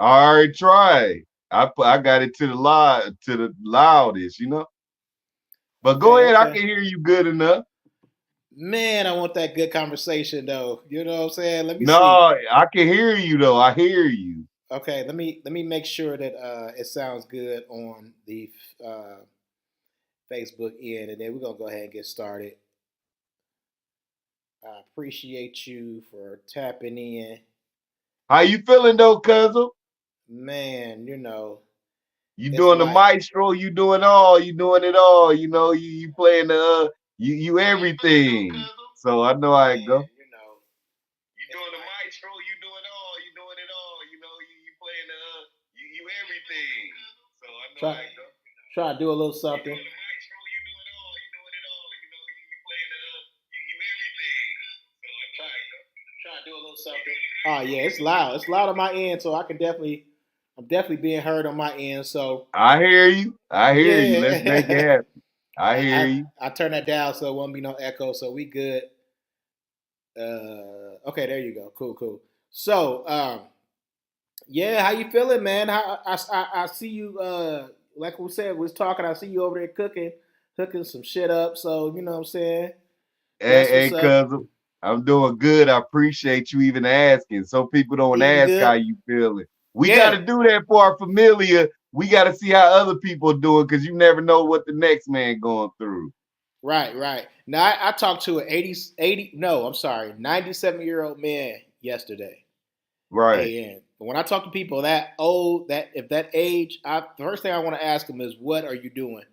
I already tried. I got it to the loudest, But go Okay, ahead, I okay. can hear you good enough. Man, I want that good conversation though. You know what I'm saying? Let me No, see. I can hear you though. I hear you. Okay, let me make sure that it sounds good on the uh, Facebook end, and then we're gonna go ahead and get started. I appreciate you for tapping in. How you feeling though, cousin? Man, You it's doing the like maestro? You doing it all. You playing the you everything. So I know how it man, go. You it's doing the like maestro? You doing all? You doing it all? You playing the you everything. So I know try how it go. try to do a little You something. doing the maestro? You doing all? You doing it all? You playing the you everything. So I know Try how it go. try to do a little something. Oh yeah, it's loud. It's loud on my end, so I'm definitely being heard on my end. So I hear you. I hear you. Let's make it yeah, happen. I hear I you. I turn that down so it won't be no echo. So we good. Okay, there you go. Cool, cool. So yeah, how you feeling, man? I see you. Like we said, we was talking. I see you over there cooking some shit up. So you know what I'm saying. Hey, That's what's hey, up. cousin. I'm doing good. I appreciate you even asking. Some people don't Eating ask how good. you feeling. We got Yeah. to do that for our familiar. We got to see how other people doing because you never know what the next man going through. Right, right. Now I talked to an 80, no, I'm sorry, 97-year-old man yesterday. Right. And when I talk to people that old, that if that age, the first thing I want to ask them is, what are you doing?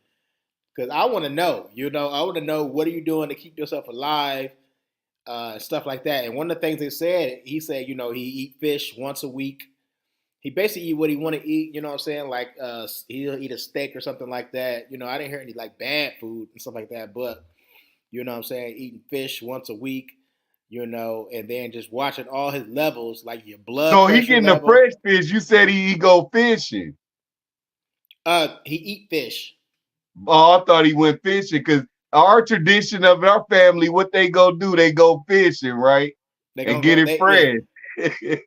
Because I want to know. I want to know, what are you doing to keep yourself alive, stuff like that. And one of the things they said, he said, he eat fish once a week. He basically eat what he want to eat. You know what I'm saying? Like he'll eat a steak or something like that. I didn't hear any like bad food and stuff like that, but you know what I'm saying, eating fish once a week, and then just watching all his levels, like your blood So he pressure getting the level. fresh fish. You said he go fishing. He eat fish. Oh, I thought he went fishing because our tradition of our family, what they go do, they go fishing, right? They're And gonna get go. it Yeah. fresh.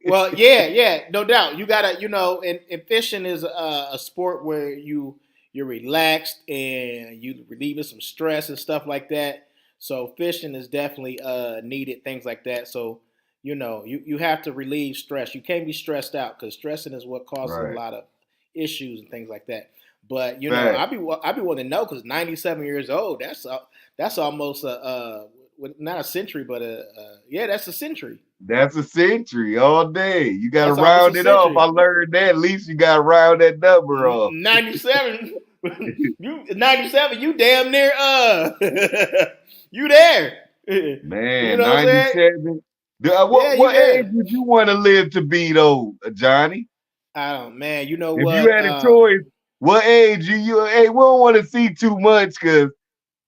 Well, yeah, yeah, no doubt. You gotta, and fishing is a sport where you're relaxed and you relieving some stress and stuff like that. So fishing is definitely needed, things like that. So you have to relieve stress. You can't be stressed out because stressing is what causes a Right. lot of issues and things like that. But Fact. I be wanting to know because 97 years old. That's almost not a century, but yeah, that's a century. That's a century all day. You got to That's almost a round it off. I century. learned that. At least you got to round that number off. 97. You 97. You damn near you there. You Man, know what I'm saying? 97. Yeah, you What age there. would you want to live to be though, Johnny? I don't, man. You know If you what? had a choice, what age you hey, we don't want to see too much because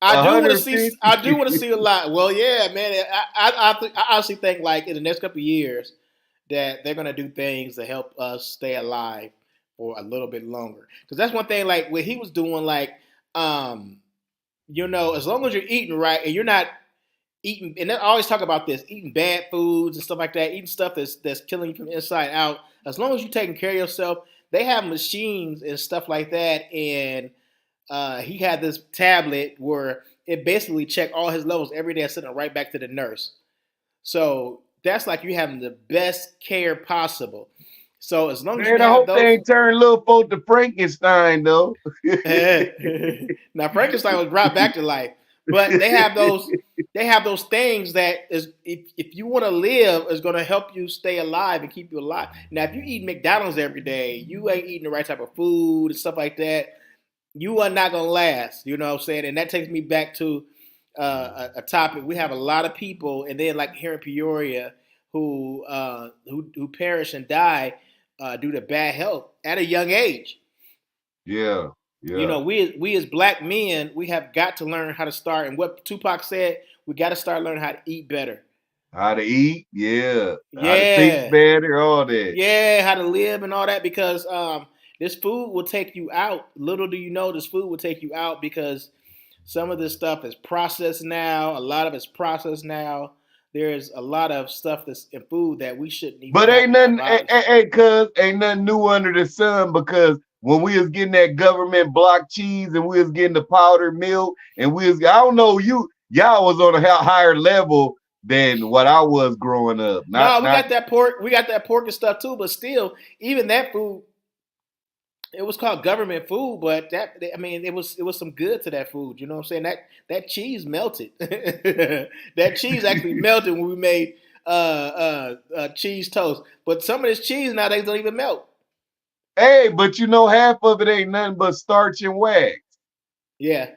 I do want to see. 150. I do want to see a lot. Well, yeah, man. I honestly think like in the next couple of years that they're gonna do things to help us stay alive for a little bit longer. Because that's one thing. Like what he was doing, like um, as long as you're eating right and you're not eating, and I always talk about this, eating bad foods and stuff like that, eating stuff that's killing you from the inside out. As long as you're taking care of yourself, they have machines and stuff like that, and he had this tablet where it basically checked all his levels every day, sending it right back to the nurse. So that's like you having the best care possible. So as long as you Man, I have hope they those, ain't turn little folk to Frankenstein though. now Frankenstein was brought back to life, but they have those things that is if you want to live is going to help you stay alive and keep you alive. Now if you eat McDonald's every day, you ain't eating the right type of food and stuff like that, you are not gonna last. You know what I'm saying? And that takes me back to a topic. We have a lot of people, and then like here in Peoria, who perish and die due to bad health at a young age. Yeah, yeah. We as black men, we have got to learn how to start. And what Tupac said, we got to start learning how to eat better. How to eat, yeah. How to think Yeah, better, all that. yeah, how to live and all that because this food will take you out. Little do you know, this food will take you out because some of this stuff is processed now. A lot of it's processed now. there's a lot of stuff that's in food that we shouldn't even But have ain't in our nothing, bodies. cuz ain't nothing new under the sun because when we was getting that government block cheese and we was getting the powdered milk and I don't know, y'all was on a higher level than what I was growing up. No, Not we got that pork and stuff too, but still, even that food, it was called government food, but that I mean, it was some good to that food. You know what I'm saying? That cheese melted. That cheese actually melted when we made cheese toast. But some of this cheese nowadays don't even melt. hey, but half of it ain't nothing but starch and wax. Yeah,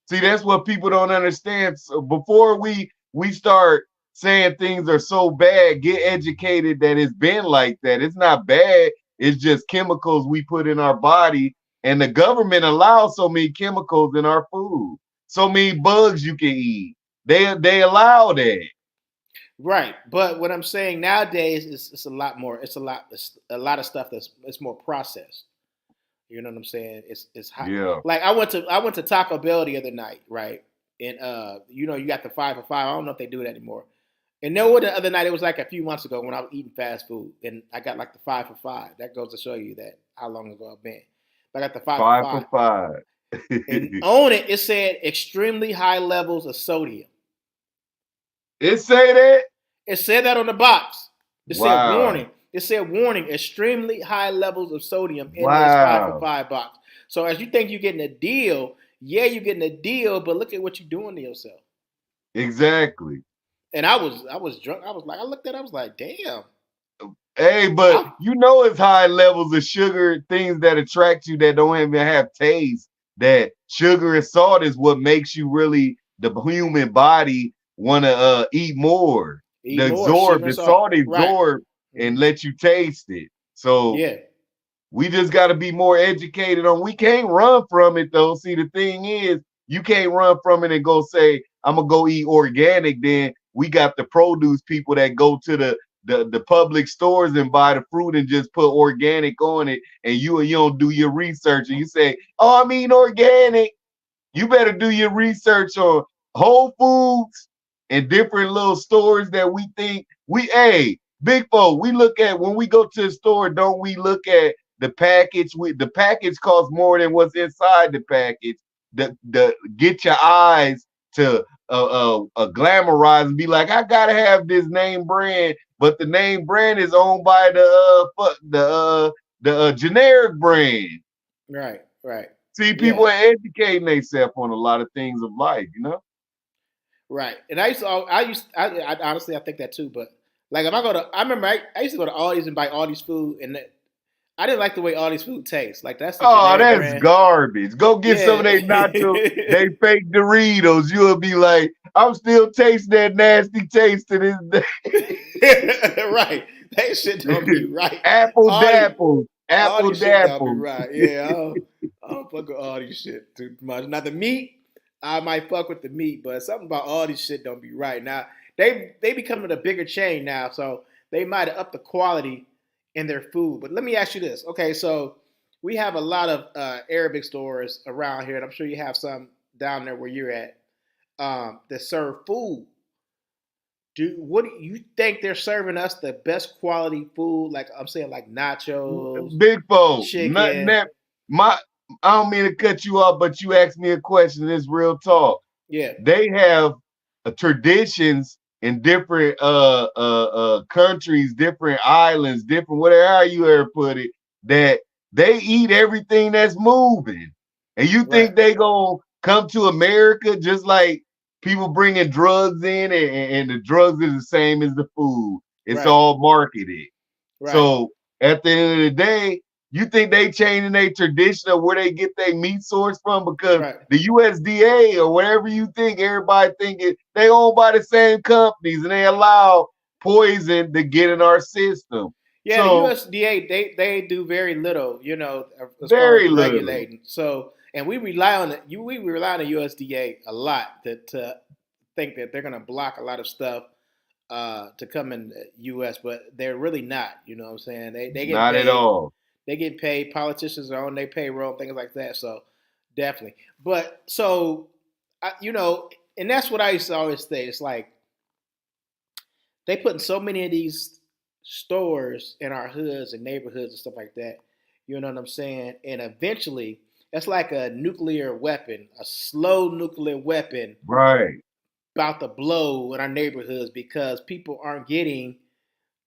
See, that's what people don't understand. So before we start saying things are so bad, get educated that it's been like that. It's not bad. It's just chemicals we put in our body, and the government allows so many chemicals in our food, so many bugs you can eat. They allow that. right. But what I'm saying nowadays is it's a lot more. It's a lot of stuff that's it's more processed. You know what I'm saying? It's hot. Yeah, Like I went to Taco Bell the other night, right? And you got the 5 for 5. I don't know if they do it anymore. And no, the other night it was like a few months ago when I was eating fast food, and I got like the 5 for 5. That goes to show you that how long ago I've been. I got the five for five for five, five. and on it said extremely high levels of sodium. It say that. It said that on the box. It said Wow, warning. It said warning, extremely high levels of sodium in this 5 for 5 wow, box. So as you think you're getting a deal, yeah, you're getting a deal, but look at what you're doing to yourself. exactly. And I was drunk. I looked at it, I was like, damn. Hey, but I, it's high levels of sugar, things that attract you that don't even have taste. That sugar and salt is what makes you really the human body want to eat more. eat more sugar The and salt. salt Right. absorb and Mm-hmm. let you taste it. So Yeah. we just got to be more educated on. We can't run from it though. See, the thing is, you can't run from it and go say, "I'm gonna go eat organic." Then we got the produce people that go to the public stores and buy the fruit and just put organic on it, and you don't do your research and you say, "Oh, I'm eating organic." You better do your research on Whole Foods and different little stores that we think hey, big folk, we look at when we go to the store, don't we look at the package? The package costs more than what's inside the package. The get your eyes to glamorize and be like, I gotta have this name brand, but the name brand is owned by the generic brand. Right. Right. See, people Yeah. are educating themselves on a lot of things of life. Right. And I honestly I think that too. But like if I remember I used to go to Aldi's and buy Aldi's food, and I didn't like the way Aldi's food tastes. Like that's the Oh, generic that's brand. garbage. Go get some Yeah. of they nacho, they fake Doritos. You'll be like, I'm still tasting that nasty taste to this Right. That shit don't day. be right. Apple All these, dapples. all Apple these shit don't be dapples. right. Yeah, I don't fuck with all these shit too much. Now the meat, I might fuck with the meat, but something about all these shit don't be right. Now they becoming a bigger chain now, so they might have upped the quality in their food. But let me ask you this. Okay, so we have a lot of Arabic stores around here, and I'm sure you have some down there where you're at that serve food. What do you think they're serving us the best quality food? Like I'm saying, like nachos, Big foe. Nothing chicken. that my I don't mean to cut you off, but you asked me a question. It's real talk. Yeah, They have traditions in different countries, different islands, different whatever how you ever put it, that they eat everything that's moving. And you right, think they gonna come to America just like people bringing drugs in and the drugs is the same as the food. It's right, all marketed. right, So at the end of the day, you think they changing their tradition of where they get their meat source from because right. the USDA or whatever you think, everybody thinking they owned by the same companies and they allow poison to get in our system. Yeah, the So USDA they do very little, as far as very little. regulating. So, and we rely on we rely on the USDA a lot to think that they're going to block a lot of stuff to come in the U.S., but they're really not. You know what I'm saying? They get Not at paid. all. They get paid. Politicians are on their payroll, things like that. So definitely. But so, and that's what I used to always say. It's like they putting so many of these stores in our hoods and neighborhoods and stuff like that. You know what I'm saying? And eventually, it's like a nuclear weapon, a slow nuclear weapon Right. about to blow in our neighborhoods because people aren't getting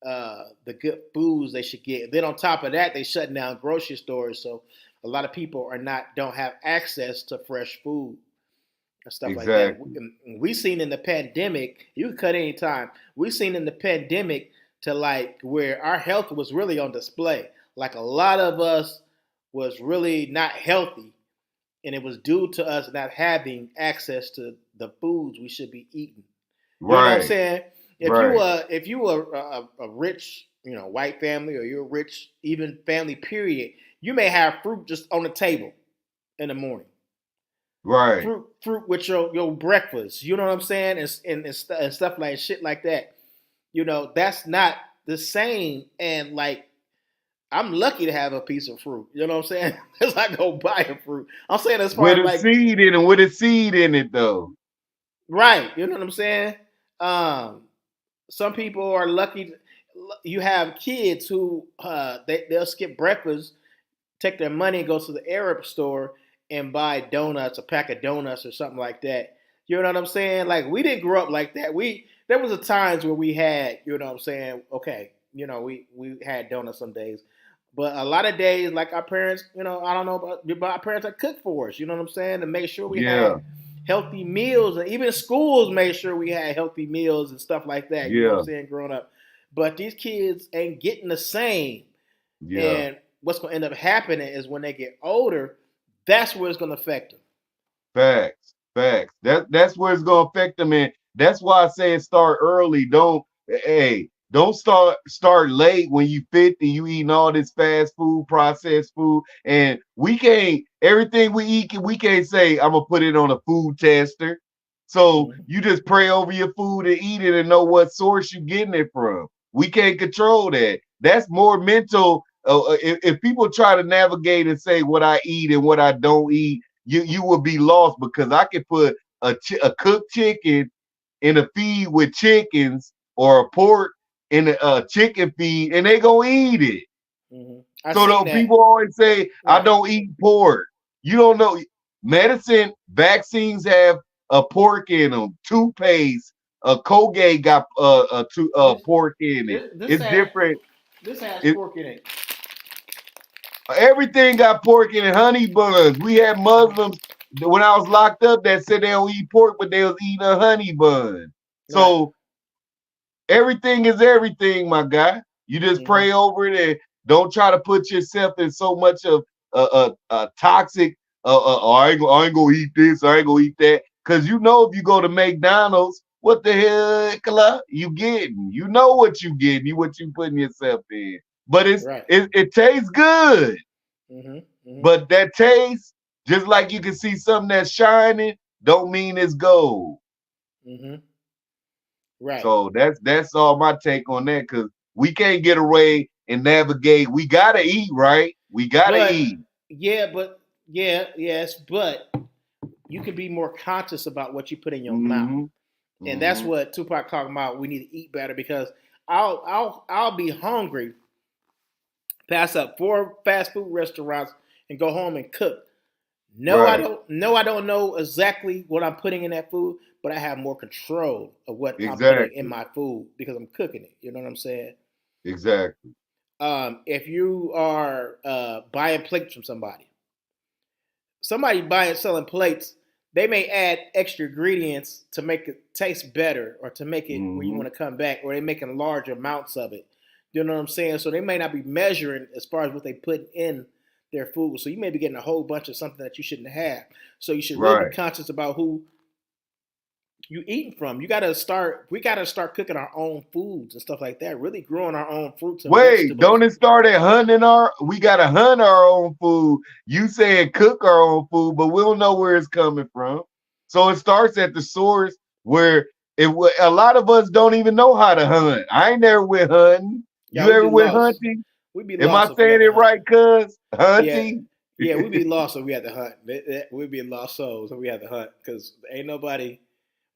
the good foods they should get. Then on top of that, they shutting down grocery stores, so a lot of people are not don't have access to fresh food and stuff like that. Exactly. We seen in the pandemic, you can cut any time. We seen in the pandemic to like where our health was really on display. Like a lot of us was really not healthy, and it was due to us not having access to the foods we should be eating. You know what I'm Right. saying? Right. If you were a rich white family or you're a rich even family period, you may have fruit just on the table in the morning. Right. Fruit with your breakfast. You know what I'm saying? And stuff like shit like that. That's not the same. And like I'm lucky to have a piece of fruit. You know what I'm saying? Because I go buy a fruit. I'm saying as far With as a like seed in it, with a seed in it though. right. You know what I'm saying? Um, some people are lucky. You have kids who they'll skip breakfast, take their money, go to the Arab store, and buy donuts, a pack of donuts or something like that. You know what I'm saying? Like we didn't grow up like that. There was a times where we had, you know what I'm saying? Okay, we had donuts some days, but a lot of days, like our parents, I don't know about our parents that cooked for us. You know what I'm saying? To make sure we had Yeah. healthy meals, and even schools made sure we had healthy meals and stuff like that. You know what I'm Yeah. saying? Growing up, but these kids ain't getting the same. Yeah. And what's going to end up happening is when they get older, that's where it's going to affect them. Facts, facts. That's where it's gonna affect them, and that's why I say start early. Don't start late when you 50. You eating all this fast food, processed food, and we can't everything we eat. We can't say I'm gonna put it on a food tester. So Mm-hmm. you just pray over your food and eat it and know what source you're getting it from. We can't control that. That's more mental. If people try to navigate and say what I eat and what I don't eat, you will be lost because I could put a cooked chicken in a feed with chickens or a pork in a chicken feed and they gonna eat it. Mm-hmm. I So seen though that. people always say I Right. don't eat pork. You don't know medicine vaccines have a pork in them. Toothpaste, Colgate got This pork in it. this It's has different. this has It, pork in it. Everything got pork in it, honey buns. We had Muslims when I was locked up that said they don't eat pork, but they was eating a honey bun. Right. So everything is everything, my guy. You just Mm-hmm. pray over it and don't try to put yourself in so much of a toxic. I ain't gonna eat this. I ain't gonna eat that. Cause you know if you go to McDonald's, what the hell you getting? You know what you getting. You what you putting yourself in. But Right. it tastes good. Mm-hmm. Mm-hmm. But that taste, just like you can see something that's shining, don't mean it's gold. Mm-hmm. Right. So that's all my take on that because we can't get away and navigate. We gotta eat, right? We gotta But eat. yes, but you can be more conscious about what you put in your mouth. Mm-hmm. And that's Mm-hmm. what Tupac talking about. We need to eat better because I'll be hungry, pass up 4 fast food restaurants, and go home and cook. No, I Right. don't. No, I don't know exactly what I'm putting in that food, but I have more control of what I'm putting in Exactly. my food because I'm cooking it. You know what I'm saying? Exactly. If you are buying plates from somebody buying selling plates, they may add extra ingredients to make it taste better or to make it where you Mm-hmm. want to come back, or they're making large amounts of it. You know what I'm saying? So they may not be measuring as far as what they put in their food. So you may be getting a whole bunch of something that you shouldn't have. So you should really be Right. conscious about who you eating from. You gotta start. We gotta start cooking our own foods and stuff like that. Really growing our own fruits and Wait, vegetables. don't it start at hunting we gotta hunt our own food. You saying cook our own food, but we don't know where it's coming from. So it starts at the source where a lot of us don't even know how to hunt. I ain't never went hunting. Yeah, You we'd ever be went lost. hunting? We'd be Am I lost if we saying had to it hunt. right, cuz? Yeah, Hunting? yeah, we'd be lost if we had to hunt. We'd be lost souls if we had to hunt because ain't nobody.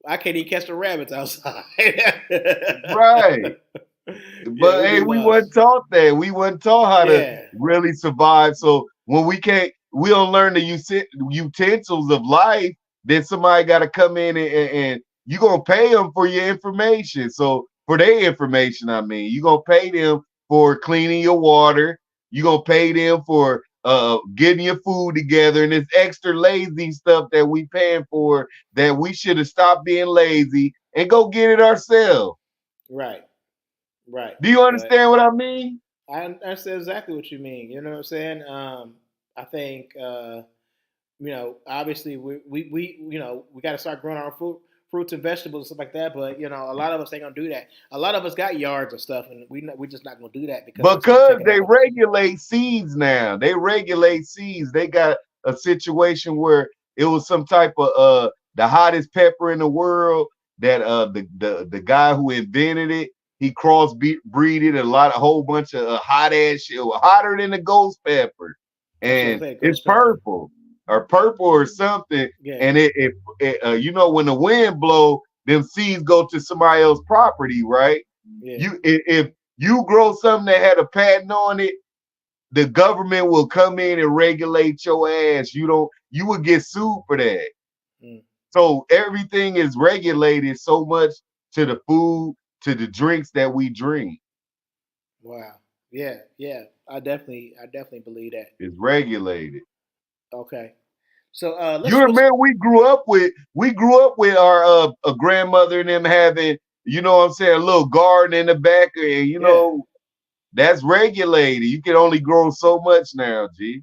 I can't even catch the rabbits outside. Right. Yeah, But we hey, be we wasn't lost. taught that. We wasn't taught how to Yeah, really survive. So when we don't learn the utensils of life, then somebody got to come in and you gonna pay them for your information. So for their information, I mean, you gonna pay them for cleaning your water. You gonna pay them for getting your food together and this extra lazy stuff that we paying for that we should have stopped being lazy and go get it ourselves. right, right. Do you But understand what I mean? I understand exactly what you mean. You know what I'm saying? I think obviously we we got to start growing our fruits and vegetables and stuff like that. But a lot of us ain't gonna do that. A lot of us got yards and stuff, and we just not gonna do that because it's gonna Because take it they out of us. regulate seeds now. They regulate seeds. They got a situation where it was some type of the hottest pepper in the world that the guy who invented it, he crossbreeded a whole bunch of hot ass shit, hotter than the ghost pepper. I was gonna And say it's ghost pepper. purple or something. Yeah, And when the wind blow, them seeds go to somebody else's property, right? yeah. If you grow something that had a patent on it, the government will come in and regulate your ass. You would get sued for that. Mm, So everything is regulated so much to the food, to the drinks that we drink. wow. Yeah, yeah. I definitely believe that. It's regulated. Okay. So let's You switch. remember we grew up with our a grandmother and them having, what I'm saying, a little garden in the back, and Yeah, that's regulated. You can only grow so much now, G.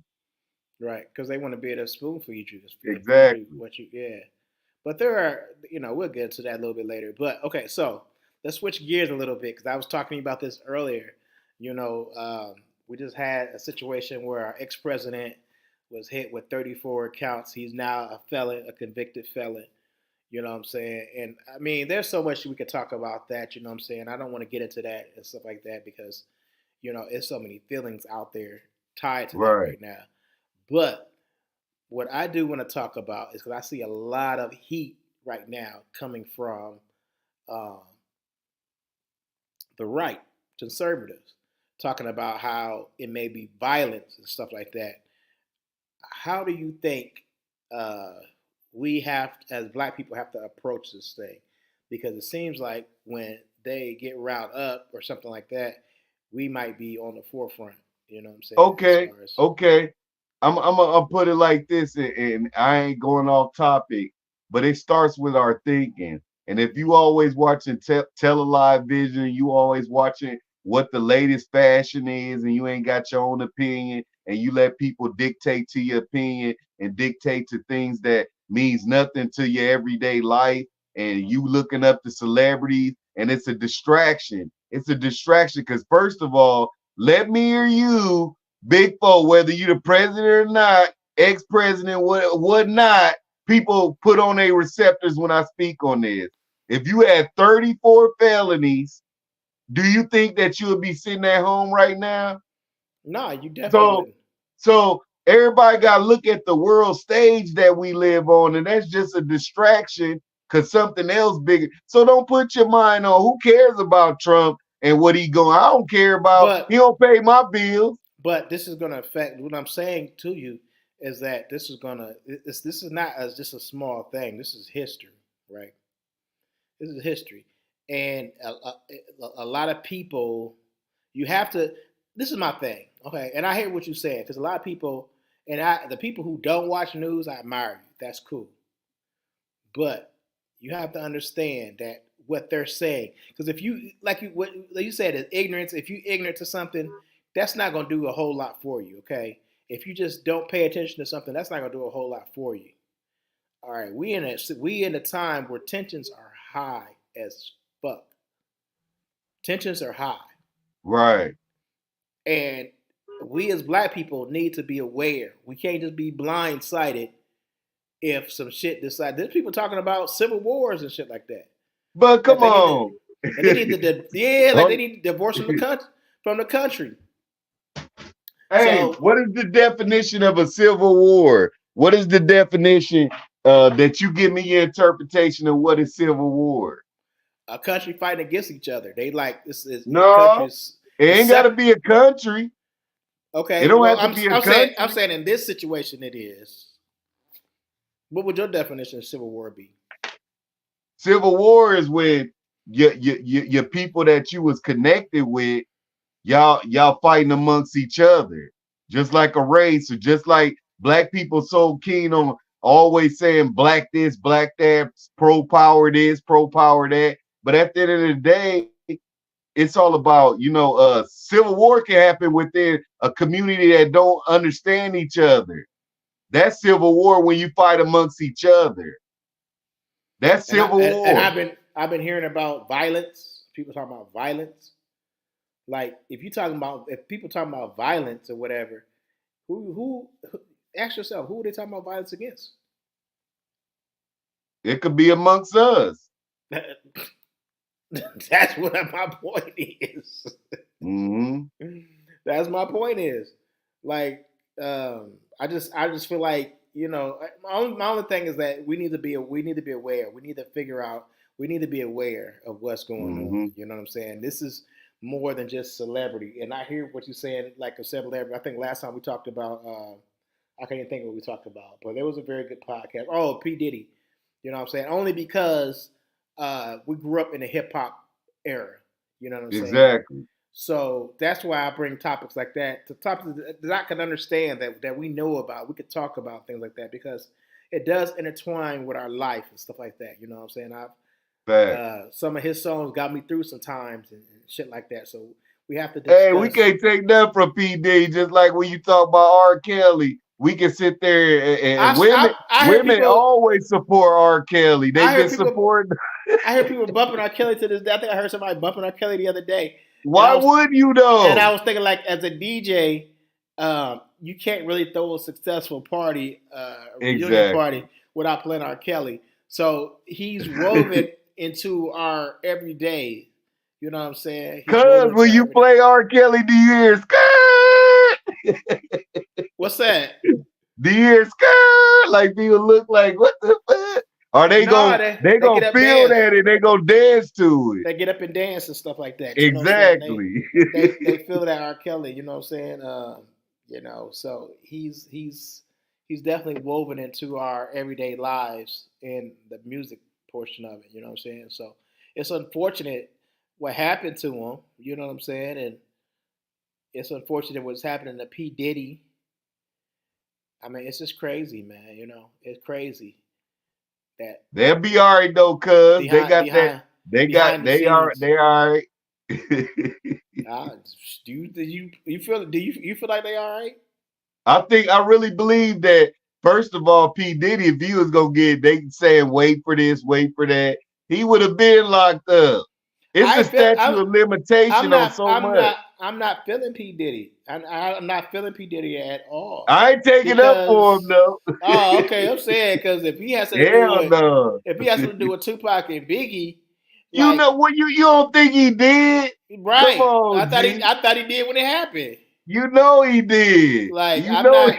right. Because they want to be able to spoon feed you and feed you Exactly. what you. Yeah. But there are, we'll get into that a little bit later. But okay, so let's switch gears a little bit because I was talking about this earlier. You know, we just had a situation where our ex president was hit with 34 counts. He's now a felon, a convicted felon. You know what I'm saying? And I mean, there's so much we could talk about that. You know what I'm saying? I don't want to get into that and stuff like that because, there's so many feelings out there tied to that Right. right now. But what I do want to talk about is because I see a lot of heat right now coming from um, the right, conservatives, talking about how it may be violence and stuff like that. How do you think uh, we have, as Black people, have to approach this thing? Because it seems like when they get riled up or something like that, we might be on the forefront. You know what I'm saying? As Okay, far as okay. I'll put it like this, and I ain't going off topic, but it starts with our thinking. And if you always watching television vision, you always watching what the latest fashion is, and you ain't got your own opinion, and you let people dictate to your opinion and dictate to things that means nothing to your everyday life, and you looking up to celebrities, and it's a distraction. It's a distraction because first of all, let me hear you, big four, whether you the president or not, ex-president, what not, people put on their receptors when I speak on this. If you had 34 felonies, do you think that you would be sitting at home right now? no, you definitely So wouldn't. so everybody gotta look at the world stage that we live on, and that's just a distraction because something else bigger. So don't put your mind on who cares about Trump and what he going. I don't care about. He But don't pay my bills. this is going to affect what I'm saying to you is that this is going to this is not as just a small thing. This is history, right? This is history, and a lot of people you have to. This is my thing, okay? And I hear what you said because a lot of people and the people who don't watch news, I admire you. That's cool, but you have to understand that what they're saying because if you what you said is ignorance. If you ignorant to something, that's not going to do a whole lot for you, okay? If you just don't pay attention to something, that's not going to do a whole lot for you. All right, we in a time where tensions are high as fuck. Tensions are high, Right. and we as Black people need to be aware. We can't just be blindsided if some shit decide. There's people talking about civil wars and shit like that. But That come they need to, on. like they need to, yeah, like they Oh, need to divorce from the country. From the country. hey, So what is the definition of a civil war? What is the definition That you give me your interpretation of what is civil war. A country fighting against each other. They like this is a No, country's it is ain't got to separate. be a country. It Okay, don't well have to be a I'm country. saying in this situation it is. What would your definition of civil war be? Civil war is when your people that you was connected with, y'all fighting amongst each other, just like a race, or just like black people so keen on always saying black this, black that, pro power this, pro power that. But at the end of the day, it's all about, civil war can happen within a community that don't understand each other. That's civil war when you fight amongst each other. That's civil And war. I've been hearing about violence. People talking about violence. Like if people talking about violence or whatever, who ask yourself who are they talking about violence against? It could be amongst us. That's what my point is. Hmm. That's my point is. Like, I just feel like my only thing is that we need to be aware. We need to figure out. We need to be aware of what's going on. Hmm. You know what I'm saying? This is more than just celebrity. And I hear what you're saying, like a celebrity. I think last time we talked about. I can't even think of what we talked about, but there was a very good podcast. Oh, P Diddy. You know what I'm saying? Only because we grew up in a hip hop era. You know what I'm saying? Exactly. So that's why I bring topics like that to topics that I can understand that we know about. We could talk about things like that because it does intertwine with our life and stuff like that. You know what I'm saying? I've Facts. some of his songs got me through sometimes and shit like that. So we have to Hey, we discuss. can't take nothing from PD. Just like when you talk about R. Kelly, we can sit there and women I hear women people. always support R. Kelly. They've I hear been people. supporting. I hear people bumping R. Kelly to this day. I think I heard somebody bumping R. Kelly the other day, and Why would you I though? was thinking like as a DJ, you can't really throw a successful party, reunion party, Exactly. without playing R. Kelly. So he's woven into our everyday. You know what I'm saying? He's Cause woven into when our you everyday. play R. Kelly, do you hear skirt? What's that? Do you hear skirt? Like people look like what the fuck? Are they No, going they they get gonna up feel dance. that and they gonna dance to it? They get up and dance and stuff like that. You know what I'm saying? Exactly. They feel that R. Kelly. You know what I'm saying? So he's definitely woven into our everyday lives in the music portion of it. You know what I'm saying? So it's unfortunate what happened to him. You know what I'm saying? And it's unfortunate what's happening to P Diddy. I mean, it's just crazy, man. You know, it's crazy that They'll be all right though, cuz they behind got that. behind They got behind the scenes. they all right. Uh, you feel you feel like they all right? I really believe that first of all, P. Diddy, if he was gonna get they saying wait for this, wait for that, he would have been locked up. It's I a feel statute of limitation on so much. I'm not feeling P Diddy. I'm not feeling P Diddy at all I ain't taking up for him because though. okay, I'm saying because Hell no. if he has something to do with Tupac and Biggie, You like know what you don't think he did? Come right, on, G. I thought he did when it happened. You know he did. Like You know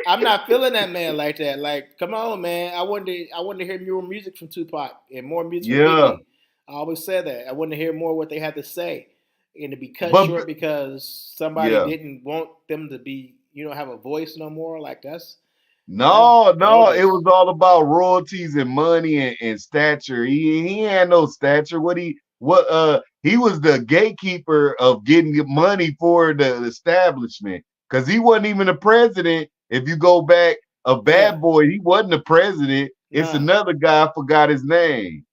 I'm not feeling that man like that. Like, come on, man. I wanted to hear more music from Tupac and more music from yeah. Biggie. I always said that. I wanted to hear more what they had to say. And to be cut But short because somebody yeah. didn't want them to be, have a voice no more. Like that's No, no, it bogus. was all about royalties and money and stature. He had no stature. He was the gatekeeper of getting money for the establishment because he wasn't even the president. If you go back, a Yeah. bad boy, he wasn't the president. It's Nah. another guy. I forgot his name.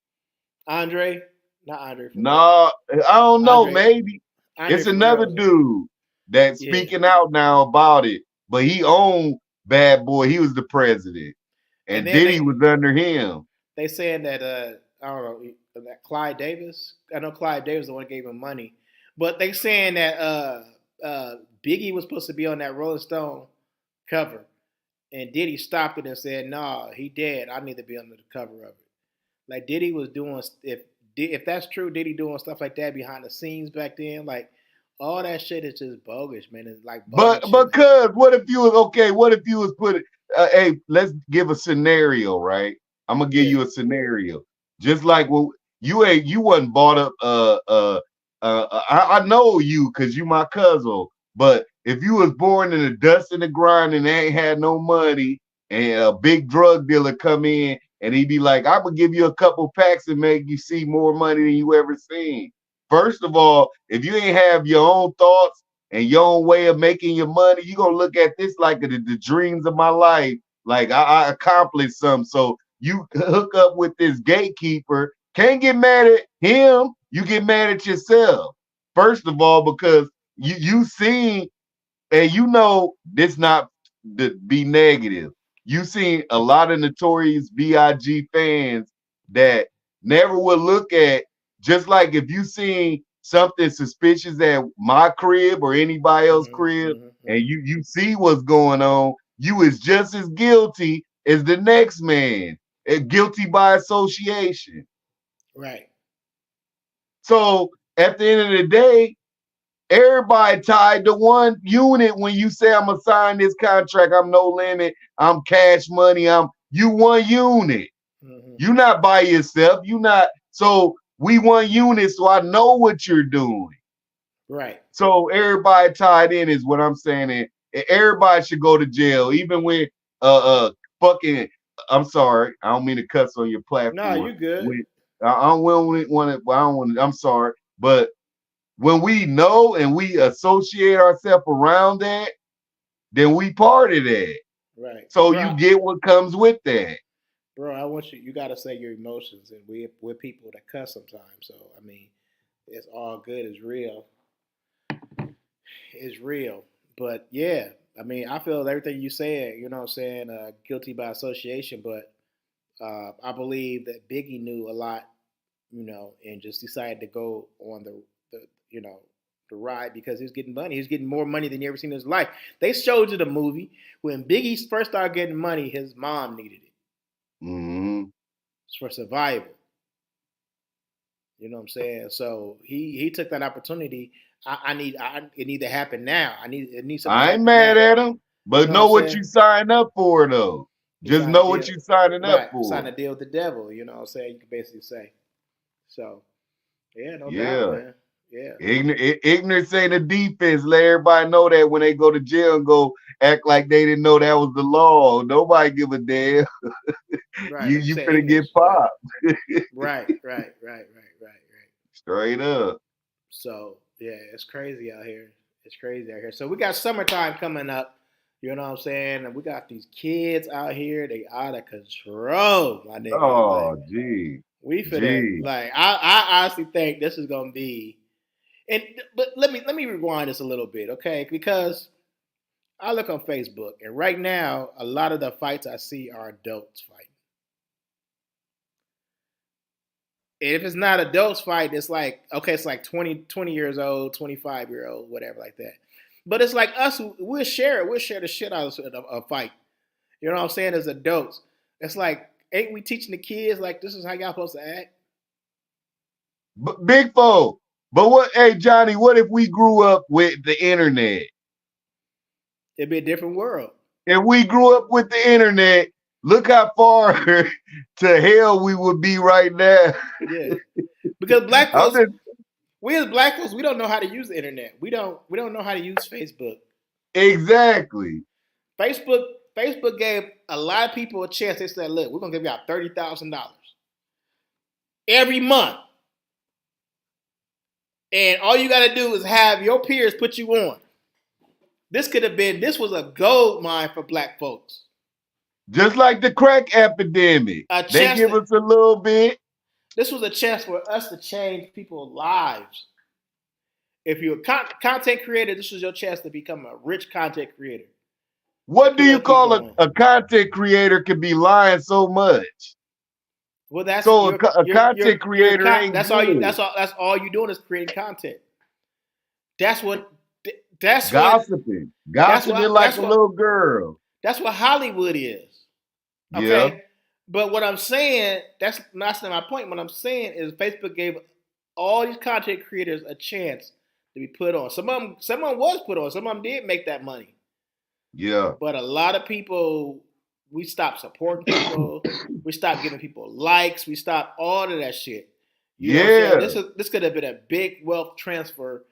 Andre. Not Andre from No, I don't know. Andre Maybe Andre it's from another Aerosmith. dude that's Yeah. speaking out now about it. But he owned Bad Boy. He was the president, And and then Diddy was under him. they saying that I don't know that Clyde Davis. I know Clyde Davis the one that gave him money, but they saying that Biggie was supposed to be on that Rolling Stone cover, and Diddy stopped it and said, "Nah, he dead. I need to be under the cover of it." Like Diddy was doing if that's true, Diddy doing stuff like that behind the scenes back then, like all that shit is just bogus, man. It's like bogus But shit. cuz, what if you was okay? What if you was Hey, let's give a scenario, right? I'm gonna give Yeah. you a scenario. Just like, well, you wasn't bought up. I know you because you my cousin. But if you was born in the dust and the grind and ain't had no money, and a big drug dealer come in and he be like, "I'm gonna give you a couple packs and make you see more money than you ever seen." First of all, if you ain't have your own thoughts and your own way of making your money, you're gonna look at this like the dreams of my life. Like I accomplished something. So you hook up with this gatekeeper, can't get mad at him, you get mad at yourself. First of all, because you seen and you know this not to be negative. You seen a lot of notorious BIG fans that never would look at, just like if you seen something suspicious at my crib or anybody else's Hmm. crib, Hmm. and Hmm. you see what's going on, you is just as guilty as the next man, guilty by association. Right. So at the end of the day, everybody tied to one unit. When you say I'm gonna sign this contract, I'm no limit, I'm cash money, I'm you one unit. Hmm. You not by yourself. You not so we one unit, so I know what you're doing. Right. So everybody tied in is what I'm saying. And everybody should go to jail, even when fucking I'm sorry, I don't mean to cuss on your No, platform. you good. When I don't want to, I don't want. I'm sorry, but when we know and we associate ourselves around that, then we part of that. Right, So bro. you get what comes with that. Bro, I want you. You got to say your emotions, and we're people that cuss sometimes. So I mean, it's all good. It's real. It's real. But yeah, I mean, I feel everything you said. You know what I'm saying? Guilty by association. But I believe that Biggie knew a lot. You know, and just decided to go on the you know the ride because he was getting money. He was getting more money than he ever seen in his life. They showed you the movie when Biggie first started getting money. His mom needed it Mm-hmm. for survival. You know what I'm saying? So he took that opportunity. It need to happen now. It needs something to I ain't happen mad now. at him, You but know what I'm know what saying? you sign up for, though. He Just signed a know deal, what you signing up right? for. Signed a deal with the devil. You know what I'm saying? You can basically say. So yeah, no doubt, Yeah. man. Yeah, Ignorance ain't a defense. Let everybody know that when they go to jail and go act like they didn't know that was the law. Nobody give a damn. right. You Like you you said, finna get ignorance. Right, popped. right, right, right, right, right, right. Straight up. So yeah, it's crazy out here. It's crazy out here. So we got summertime coming up. You know what I'm saying? And we got these kids out here. They out of control, my nigga. Like Oh, gee. we finna Gee. like I honestly think this is gonna be and but let me rewind this a little bit, okay? Because I look on Facebook and right now a lot of the fights I see are adults fighting. And if it's not adults fighting, it's like okay, it's like 20 years old, 25-year old, whatever like that. But it's like us, we'll share the shit out of a fight. You know what I'm saying? As adults, it's like ain't we teaching the kids like this is how y'all supposed to act? Big foe. But what, hey, Johnny, what if we grew up with the internet? It'd be a different world. If we grew up with the internet, look how far to hell we would be right now. Yeah, because black I'm folks, just we as black folks, we don't know how to use the internet. We don't know how to use Facebook. exactly. Facebook Facebook gave a lot of people a chance. They said, "Look, we're gonna give y'all $30,000 every month, and all you got to do is have your peers put you on." This was a gold mine for black folks. Just like the crack epidemic. A They chance give to us a little bit. This was a chance for us to change people's lives. If you're a content creator, this was your chance to become a rich content creator and What do put you other people call on. a content creator could be lying so much? Well, that's So a content creator ain't good. that's all you're doing is creating content. That's what that's what Gossiping. that's Gossiping what like that's a what little girl. that's what Hollywood is. Yeah. Okay, but what I'm saying that's not my point. What I'm saying is Facebook gave all these content creators a chance to be put on. Some of them was put on. Some of them did make that money. Yeah. But a lot of people, we stopped supporting people. We stopped giving people likes. We stopped all of that shit. You know what I'm saying? Yeah. This could have been a big wealth transfer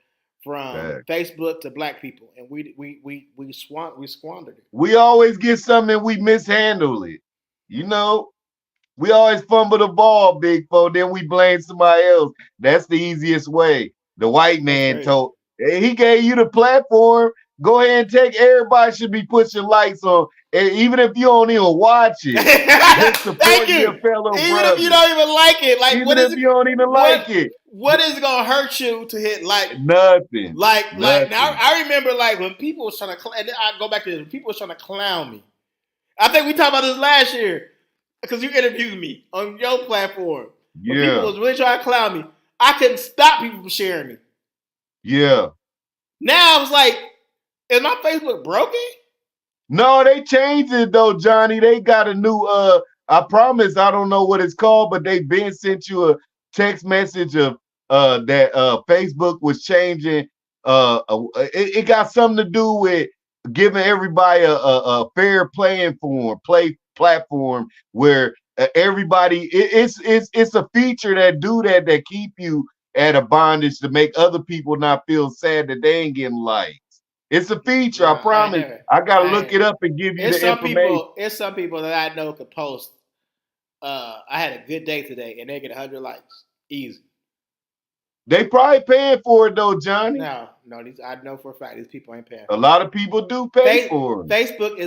from Fact. Facebook to black people, and we squandered it. We always get something and we mishandle it. You know, we always fumble the ball, big foe. Then we blame somebody else. That's the easiest way. The white That's man crazy. told, he gave you the platform. Go ahead and take. Everybody should be pushing likes on, and even if you don't even watch it, just Thank support you. your fellow Even if you brother. don't even like it, like Even if you don't even like it, what is gonna hurt you to hit like? nothing, Like now, nothing. I remember like when people was trying to, and I go back to this, when people was trying to clown me. I think we talked about this last year because you interviewed me on your platform. When people Yeah, was really trying to clown me, I couldn't stop people from sharing me. yeah. Now I was like, is my Facebook broken? No, they changed it though, Johnny. They got a new I promise I don't know what it's called, but they been sent you a text message of that Facebook was changing it got something to do with giving everybody a fair playing form, play platform where everybody it's a feature that do that keep you at a bondage to make other people not feel sad that they ain't getting likes. It's a feature, No, I I ain't promise. never. I gotta I look ain't. it up and give you the information. It's some people that I know could post. I had a good day today, and they get 100 likes, easy. They probably paying for it though, Johnny. No, I know for a fact these people ain't paying A for it. lot of people do pay for them. Facebook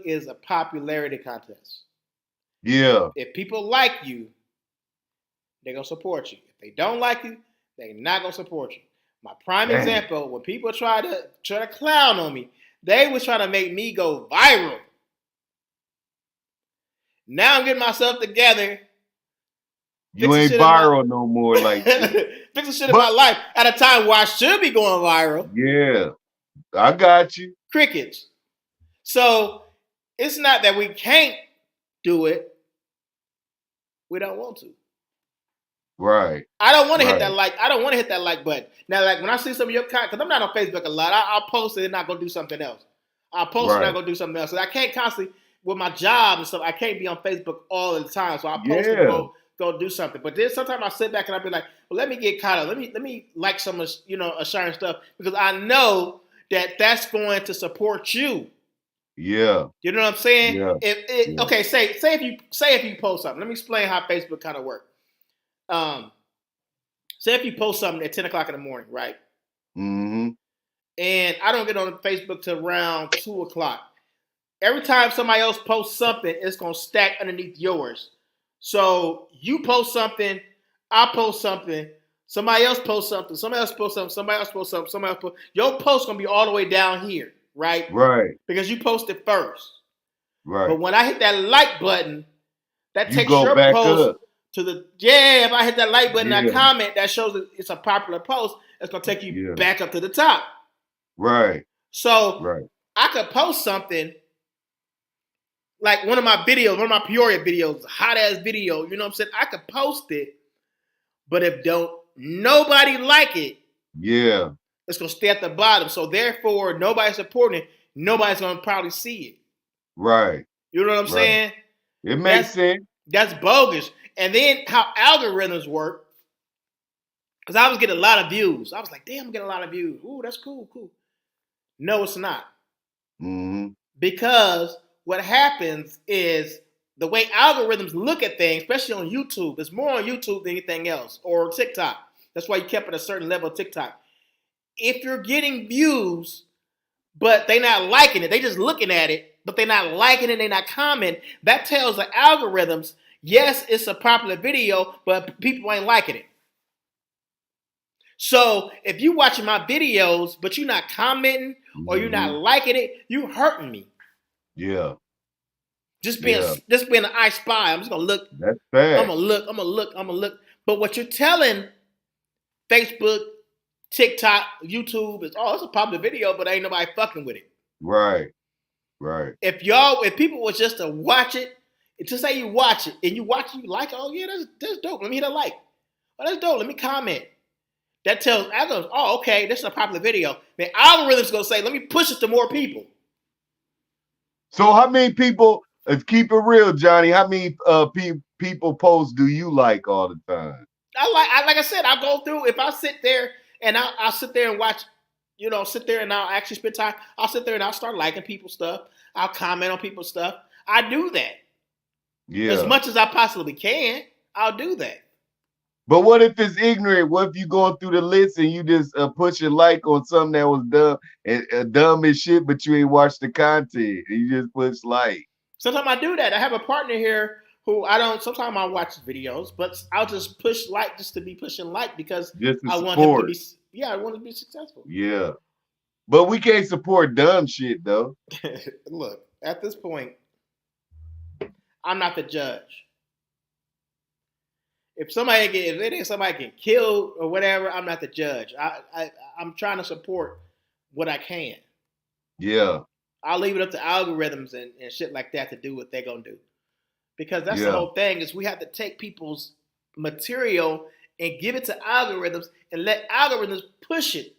is a popularity contest. Yeah, If people like you, they're gonna support you. If they don't like you, they're not gonna support you. My prime dang. example: when people try to clown on me, they was trying to make me go viral. Now I'm getting myself together, You fixing ain't shit in my viral no more like that. fixing shit in my But life at a time where I should be going viral. yeah, I got you. Crickets. So it's not that we can't do it; we don't want to. Right, I don't want to hit that right, like. I don't want to hit that like button. Now, like when I see some of your content, because I'm not on Facebook a lot, I'll post it and I'll go do something else. I'll post it and I'll right. go do something else. So I can't constantly with my job and stuff. I can't be on Facebook all the time. So I post and Yeah, go do something. But then sometimes I sit back and I'll be like, well, let me get caught up. Let me like some of sharing stuff because I know that that's going to support you. yeah, You know what I'm saying? yeah, If it, yeah. okay, say if you post something. Let me explain how Facebook kind of works. Um, Say if you post something at 10 o'clock in the morning, right? Mm-hmm. And I don't get on Facebook till around 2 o'clock. Every time somebody else posts something, it's gonna stack underneath yours. So you post something, I post something, somebody else posts something, somebody else posts something, somebody else posts something, somebody else posts. Your post gonna be all the way down here, right? Right, Because you posted first. right. But when I hit that like button, that You takes go your back post up. to the If I hit that like button, that Yeah, comment that shows that it's a popular post, it's gonna take you yeah. back up to the top. Right, So right. I could post something like one of my videos, one of my Peoria videos, hot ass video. You know what I'm saying? I could post it, but if don't nobody like it, Yeah, it's gonna stay at the bottom. So therefore, nobody's supporting it. Nobody's gonna probably see it. right, You know what I'm right. saying? It makes That's sense. that's bogus. And then how algorithms work, because I was getting a lot of views. I was like, damn, I'm getting a lot of views. Ooh, that's cool, cool. No, it's not. Mm-hmm. Because what happens is the way algorithms look at things, especially on YouTube, it's more on YouTube than anything else, or TikTok. That's why you kept at a certain level of TikTok. If you're getting views, but they're not liking it, they just looking at it, but they're not liking it, they're not commenting, that tells the algorithms, yes, it's a popular video, but people ain't liking it. So if you watching my videos, but you're not commenting or you're not Mm-hmm. liking it, you hurting me. Yeah, Just being yeah. an I spy. I'm just gonna look. That's I'm fact. gonna look. I'm gonna look. I'm gonna look. But what you're telling Facebook, TikTok, YouTube is, oh, it's a popular video, but ain't nobody fucking with it. Right, right. If people was just to watch it, to say you watch it and you watch it, you like it, oh yeah, that's dope. Let me hit a like. Oh, that's dope. Let me comment. That tells algorithms, oh, okay, this is a popular video. The algorithm's gonna say, let me push it to more people. So how many people Keep it real, Johnny. How many people posts do you like all the time? Like I said, I'll go through. If I sit there and I'll sit there and watch, sit there and I'll actually spend time. I'll sit there and I'll start liking people's stuff. I'll comment on people's stuff. I do that as Yeah. much as I possibly can. I'll do that. But what if it's ignorant? What if you going through the list and you just push a like on something that was dumb and dumb as shit, but you ain't watched the content and you just push like Sometimes I do that. I have a partner here who I don't. Sometimes I watch videos, but I'll just push like just to be pushing like because just to I want him to support? be. Yeah, I want him to be successful. Yeah. But we can't support dumb shit though. Look, at this point, I'm not the judge. If it ain't somebody get killed or whatever, I'm not the judge. I'm trying to support what I can. Yeah. I'll leave it up to algorithms and shit like that to do what they're gonna do. Because that's the Yeah. whole thing is we have to take people's material and give it to algorithms and let algorithms push it.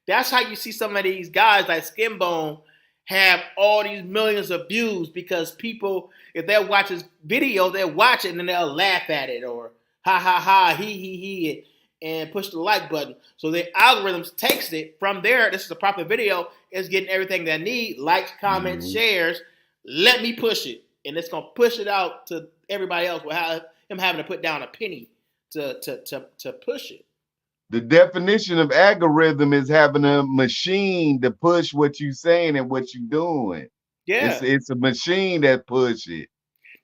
That's how you see some of these guys like Skinbone have all these millions of views because people, if they watch his video, they'll watch it and then they'll laugh at it or ha ha ha, he, and push the like button. So the algorithms takes it from there. This is a proper video. It's getting everything they need, likes, comments, Mm-hmm. shares. Let me push it. And it's gonna push it out to everybody else without him having to put down a penny to push it. The definition of algorithm is having a machine to push what you saying and what you doing. Yeah. It's a machine that push it.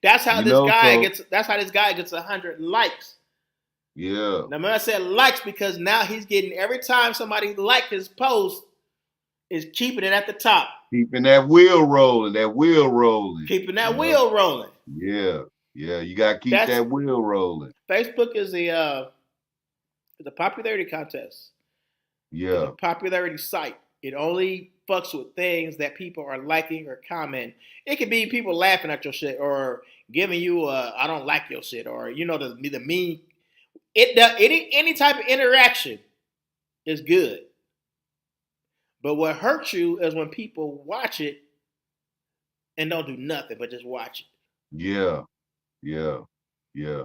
That's how You this know, guy so gets. That's how this guy gets 100 likes. yeah. Now, remember I said likes because now he's getting every time somebody like his post is keeping it at the top, Keeping that wheel rolling, that wheel rolling. keeping that You know? wheel rolling. Yeah. Yeah. You gotta keep That's that wheel rolling. Facebook is a popularity contest. It's a Yeah. popularity site. It only fucks with things that people are liking or commenting. It could be people laughing at your shit or giving you a I don't like your shit or the mean. Any type of interaction is good. But what hurts you is when people watch it and don't do nothing but just watch it. Yeah. Yeah. Yeah.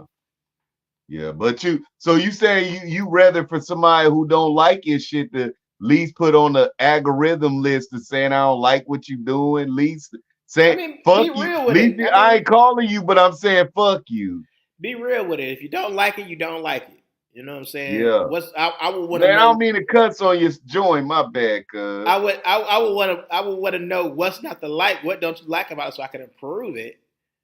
Yeah. But so you saying you rather for somebody who don't like your shit to at least put on the algorithm list of saying I don't like what you doing, at least I say mean, fuck be you. real At with least it. I I mean, ain't calling you, but I'm saying fuck you. be real with it. If you don't like it, you don't like it. You know what I'm saying? Yeah. I would want to Man, I don't know. mean to cuss on your joint, my bad, cuz. I would want to know what's not to like. What don't you like about it so I can improve it.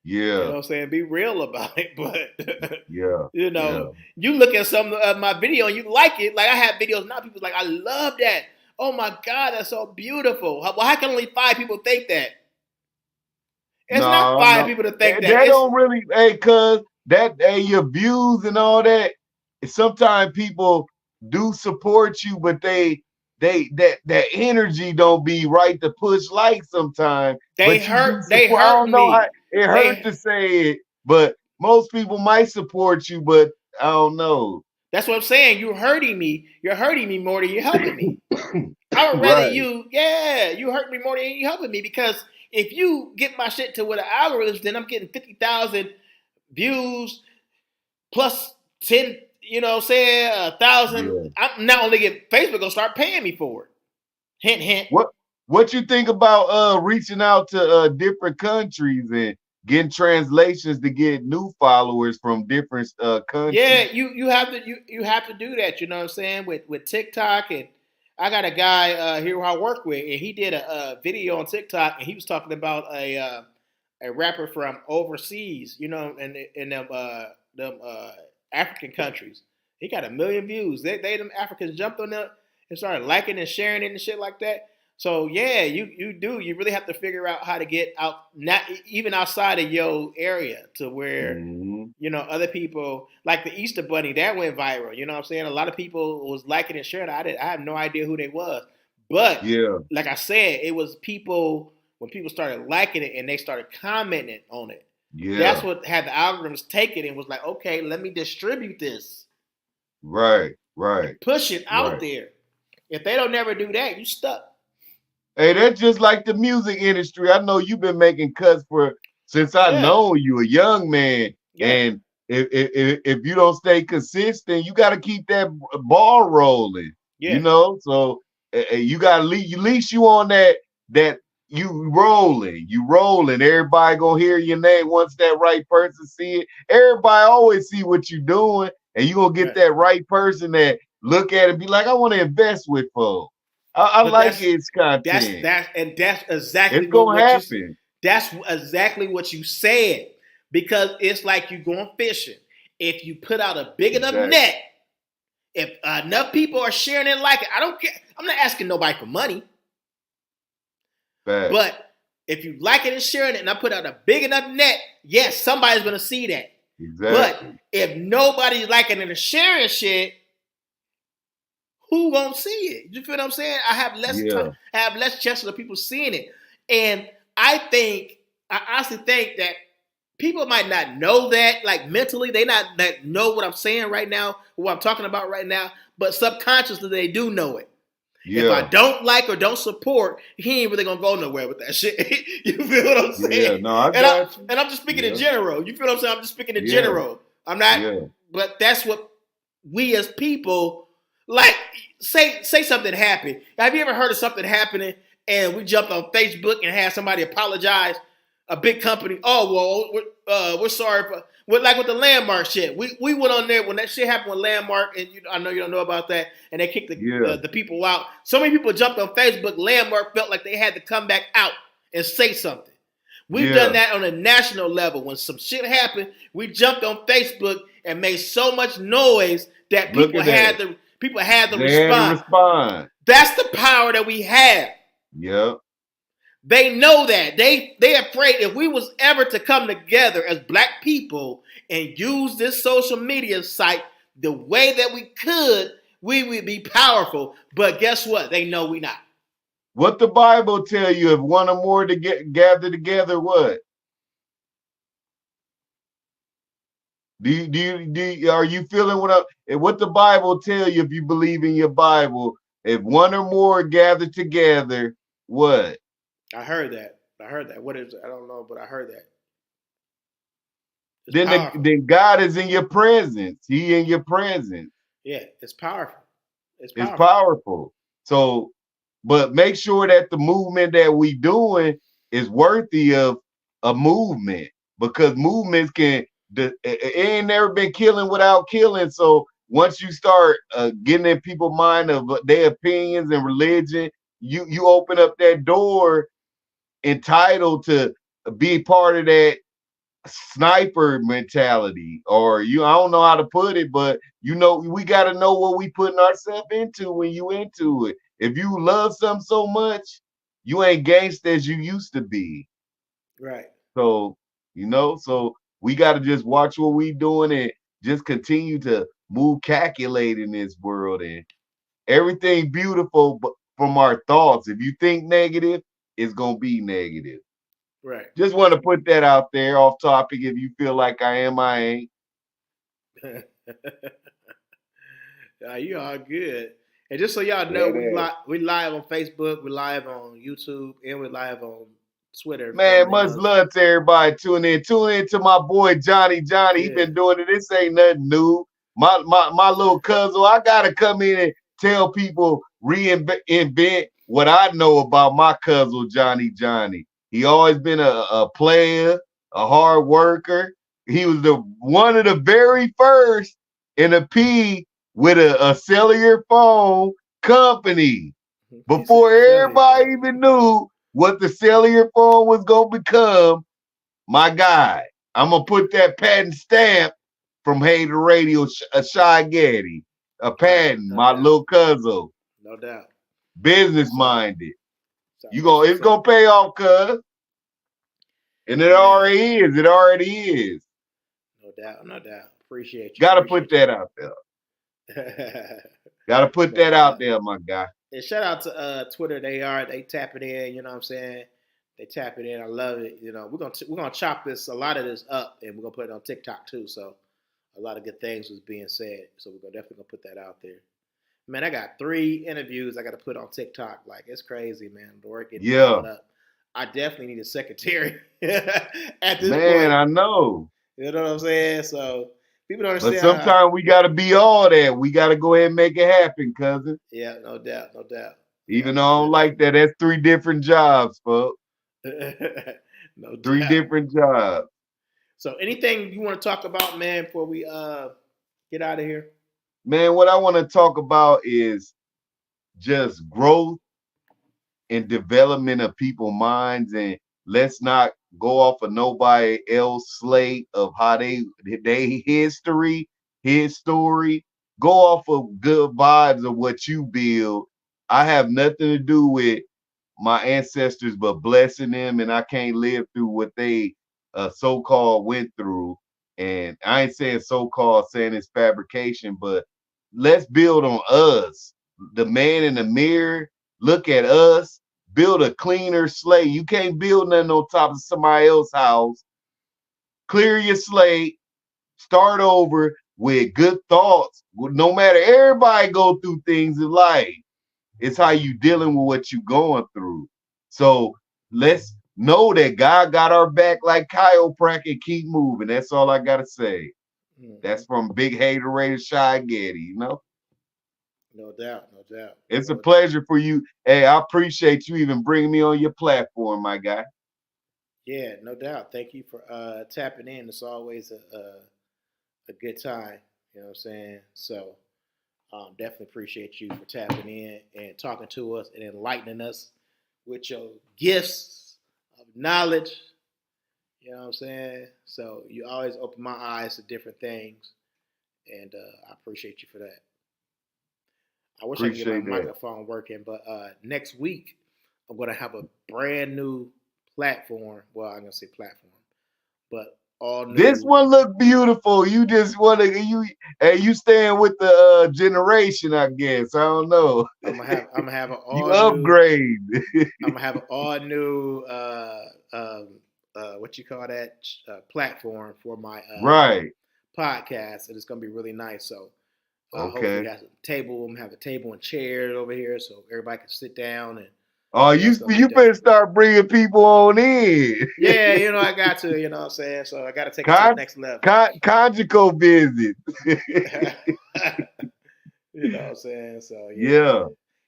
You know Yeah. what I'm saying? Be real about it. But Yeah. Yeah. you look at some of my video and you like it. Like I have videos now, people's like, I love that. Oh my God, that's so beautiful. How can only 5 people think that? It's not No, 5 people no. to think that. That It's don't really, hey, cuz that your views and all that. Sometimes people do support you, but they that energy don't be right to push like sometimes. But you do they support. I don't hurting know how me. it hurt They to say it, but most people might support you, but I don't know. That's what I'm saying. You're hurting me. You're hurting me more than you're helping me. I would rather Right. you hurt me more than you helping me because if you get my shit to with the algorithms, then I'm getting 50,000 views plus 10, what I'm saying, 1,000. Yeah. I'm not only get Facebook gonna start paying me for it. Hint, hint. What you think about reaching out to different countries and getting translations to get new followers from different Yeah, countries? you have to do that. You know what I'm saying with TikTok and I got a guy here who I work with and he did a video on TikTok and he was talking about a rapper from overseas, in them African countries. He got 1 million views. They them Africans jumped on there and started liking and sharing it and shit like that. So yeah, you really have to figure out how to get out not even outside of your area to where Hmm. other people like the Easter Bunny that went viral. You know what I'm saying? A lot of people was liking and sharing. I have no idea who they was, but Yeah, like I said, it was people when people started liking it and they started commenting on it. That's yeah, what had the algorithms take it and was like, okay, let me distribute this right, and right, push it out right. there. If they don't never do that, you stuck. Hey, that's just like the music industry. I know you've been making cuts for since I Yeah, know you, a young man, yeah, and if you don't stay consistent, you got to keep that ball rolling. You yeah. know, so you got at least you on that you rolling. Everybody gonna hear your name once that right person see it. Everybody always see what you doing, and you gonna get Right. that right person that look at it and be like, I want to invest with folks. I But like its that's content. that, and that's exactly It's gonna what you. happen. That's exactly what you said, because it's like you going fishing. If you put out a big enough net, Exactly. if enough people are sharing it, like it, I don't care. I'm not asking nobody for money, Fact. but if you like it and sharing it, and I put out a big enough net, yes, somebody's gonna see that. But Exactly. if nobody's liking it and sharing shit, who won't see it? You feel what I'm saying? I have less time, Yeah. I have less chances of people seeing it. And I honestly think that people might not know that, like mentally, they not that know what I'm saying right now, what I'm talking about right now, but subconsciously they do know it. If I Yeah. don't like or don't support, he ain't really gonna go nowhere with that shit. You feel what I'm Yeah. saying? No, I And got you. I'm just speaking in Yeah. general. You feel what I'm saying? I'm just speaking in Yeah. general. I'm not, Yeah. but that's what we as people like. Say something happened. Have you ever heard of something happening and we jumped on Facebook and had somebody apologize? A big company. Oh well, we're sorry for like with the Landmark shit. We went on there when that shit happened with Landmark, and I know you don't know about that, and they kicked Yeah. the people out. So many people jumped on Facebook. Landmark felt like they had to come back out and say something. We've done Yeah. that on a national level. When some shit happened, we jumped on Facebook and made so much noise that Look at that. people had to They had to respond. respond. That's the power that we have. Yep. They know that. They afraid if we was ever to come together as black people and use this social media site the way that we could, we would be powerful. But guess what? They know we not. What the Bible tell you? If one or more to get gather together, what? Are you feeling what the Bible tell you if you believe in your Bible? If one or more gather together, what? I heard that. I heard that. What is it? I don't know, but I heard that. It's Then powerful. then God is in your presence. He in your presence. Yeah, it's powerful. It's It's powerful. powerful. So, but make sure that the movement that we doing is worthy of a movement, because movements it ain't never been killing without killing. So once you start getting in people's mind of their opinions and religion, you open up that door entitled to be part of that sniper mentality, or I don't know how to put it, but we got to know what we putting ourselves into when you into it. If you love something so much, you ain't gangster as you used to be. Right. So so we got to just watch what we doing and just continue to move calculate in this world, and everything beautiful but from our thoughts. If you think negative, it's gonna be negative. Right. Just want to put that out there off topic. If you feel like I am, I ain't. You all good. And just so y'all know, That we live on Facebook, we live on YouTube, and we live on Twitter. If y'all Man, want to much know. love to everybody tuning in. Tune in to my boy Johnny. Johnny, he Yeah. been doing it. This ain't nothing new. My little cousin, I gotta come in and tell people reinvent what I know about my cousin Johnny. Johnny. He always been a player, a hard worker. He was the one of the very first in a P with a cellular phone company He said, before cellular everybody phone. even knew what the cellular phone was gonna become. My guy, I'm gonna put that patent stamp from Hater Radio, Shy Gaddy, a Right. patent. No My doubt. little cousin, No doubt. business That's minded. that's It's what's gonna up. pay off, cuz, and it Man. already is. It already is. No doubt. No doubt. Appreciate you. Gotta put Appreciate that out there. you. Gotta put that Man. out there, my guy. And shout out to Twitter. They tap it in. You know what I'm saying? They tap it in. I love it. You know, we're gonna chop a lot of this up, and we're gonna put it on TikTok too. So a lot of good things was being said. So we're definitely gonna put that out there. Man, I got 3 interviews I got to put on TikTok. Like it's crazy, man. The work getting Yeah, piled up. I definitely need a secretary at this Man, point. I know. You know what I'm saying? So people don't But understand how. sometimes we gotta be all that. We gotta go ahead and make it happen, cousin. Yeah, no doubt, no doubt. Yeah, Even though I I feel don't like that, that's three different jobs, folks. that. No Three doubt. different jobs. So, anything you want to talk about, man, before we get out of here? Man, what I want to talk about is just growth and development of people's minds, and let's not go off of nobody else slate of how they history, his story. Go off of good vibes of what you build. I have nothing to do with my ancestors, but blessing them, and I can't live through what they so-called went through. And I ain't saying so-called, saying it's fabrication, but let's build on us. The man in the mirror, look at us, build a cleaner slate. You can't build nothing on top of somebody else's house. Clear your slate, start over with good thoughts. No matter, everybody go through things in life. It's how you dealing with what you going through. So let's know that God got our back like chiropractic. Keep moving. That's all I gotta say. Hmm. That's from Big Hater Shy Getty. No doubt, no doubt, It's a no. pleasure for you. Hey, I appreciate you even bringing me on your platform, my guy. Yeah, no doubt. Thank you for tapping in. It's always a good time. You know what I'm saying? So definitely appreciate you for tapping in and talking to us and enlightening us with your gifts of knowledge. You know what I'm saying? So you always open my eyes to different things, and I appreciate you for that. I wish I could get my Appreciate that. microphone working, but next week I'm gonna have a brand new platform. Well, I'm gonna say platform, but all This new. one look beautiful. You just wanna you staying with the generation, I guess. I don't know. I'm gonna have an You all new. upgrade. I'm gonna have an all new. What you call that platform for my Right. podcast, and it's gonna be really nice. So hopefully, Okay. have a table. I'm gonna have a table and chairs over here, so everybody can sit down, and Oh, it's gonna be you dope. better start bringing people on in. Yeah, I got to. You know what I'm saying? So I got to take it to the next level. Conjugal visit. You know what I'm saying? So yeah, man. Yeah.